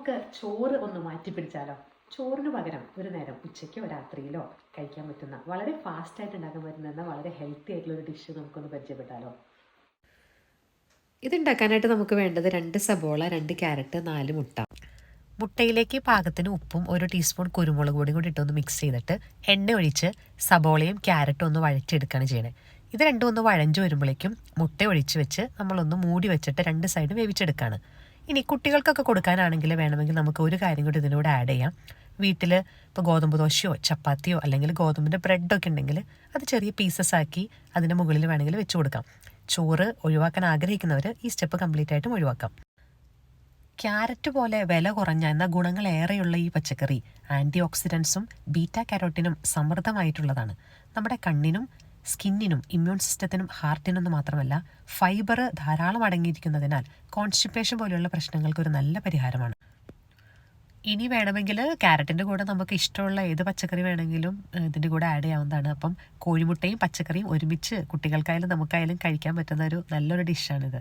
നമുക്ക് ചോറ് ഒന്ന് മാറ്റി പിടിച്ചാലോ? ചോറിന് പകരം ഒരു നേരം ഉച്ചയ്ക്കോ രാത്രിയിലോ കഴിക്കാൻ പറ്റുന്ന വളരെ ഫാസ്റ്റായിട്ട് ഉണ്ടാക്കാൻ പറ്റുന്ന എന്നാൽ വളരെ ഹെൽത്തി ആയിട്ടുള്ള ഒരു ഡിഷ് നമുക്കൊന്ന് പരിചയപ്പെട്ടാലോ? ഇതുണ്ടാക്കാനായിട്ട് നമുക്ക് വേണ്ടത് 2 സബോള, 2 ക്യാരറ്റ്, 4 മുട്ട. മുട്ടയിലേക്ക് പാകത്തിന് ഉപ്പും 1 ടീസ്പൂൺ കുരുമുളക് പൊടിയും കൂടി ഇട്ടൊന്ന് മിക്സ് ചെയ്തിട്ട് എണ്ണ ഒഴിച്ച് സബോളയും ക്യാരറ്റും ഒന്ന് വഴറ്റിയെടുക്കുകയാണ് ചെയ്യണത്. ഇത് രണ്ടും ഒന്ന് വഴഞ്ഞു വരുമ്പോഴേക്കും മുട്ട ഒഴിച്ച് വെച്ച് നമ്മളൊന്ന് മൂടി വെച്ചിട്ട് 2 സൈഡ് വേവിച്ചെടുക്കുകയാണ്. ഇനി കുട്ടികൾക്കൊക്കെ കൊടുക്കാനാണെങ്കിൽ വേണമെങ്കിൽ നമുക്ക് ഒരു കാര്യം കൂടി ഇതിനോട് ആഡ് ചെയ്യാം. വീട്ടിൽ ഇപ്പോൾ ഗോതമ്പ് ദോശയോ ചപ്പാത്തിയോ അല്ലെങ്കിൽ ഗോതമ്പിൻ്റെ ബ്രെഡൊക്കെ ഉണ്ടെങ്കിൽ അത് ചെറിയ പീസസ് ആക്കി അതിൻ്റെ മുകളിൽ വേണമെങ്കിൽ വെച്ച് കൊടുക്കാം. ചോറ് ഒഴിവാക്കാൻ ആഗ്രഹിക്കുന്നവർ ഈ സ്റ്റെപ്പ് കംപ്ലീറ്റ് ആയിട്ടും ഒഴിവാക്കാം. ക്യാരറ്റ് പോലെ വില കുറഞ്ഞ എന്നാൽ ഗുണങ്ങളേറെയുള്ള ഈ പച്ചക്കറി ആൻറ്റി ഓക്സിഡൻസും ബീറ്റ കാരോട്ടിനും സമൃദ്ധമായിട്ടുള്ളതാണ്. നമ്മുടെ കണ്ണിനും സ്കിന്നിനും ഇമ്മ്യൂൺ സിസ്റ്റത്തിനും ഹാർട്ടിനൊന്നും മാത്രമല്ല ഫൈബർ ധാരാളം അടങ്ങിയിരിക്കുന്നതിനാൽ കോൺസ്റ്റിപ്പേഷൻ പോലെയുള്ള പ്രശ്നങ്ങൾക്ക് ഒരു നല്ല പരിഹാരമാണ്. ഇനി വേണമെങ്കിൽ ക്യാരറ്റിൻ്റെ കൂടെ നമുക്ക് ഇഷ്ടമുള്ള ഏത് പച്ചക്കറി വേണമെങ്കിലും ഇതിൻ്റെ കൂടെ ആഡ് ചെയ്യാവുന്നതാണ്. അപ്പം കോഴിമുട്ടയും പച്ചക്കറിയും ഒരുമിച്ച് കുട്ടികൾക്കായാലും നമുക്കായാലും കഴിക്കാൻ പറ്റുന്ന ഒരു നല്ലൊരു ഡിഷാണിത്.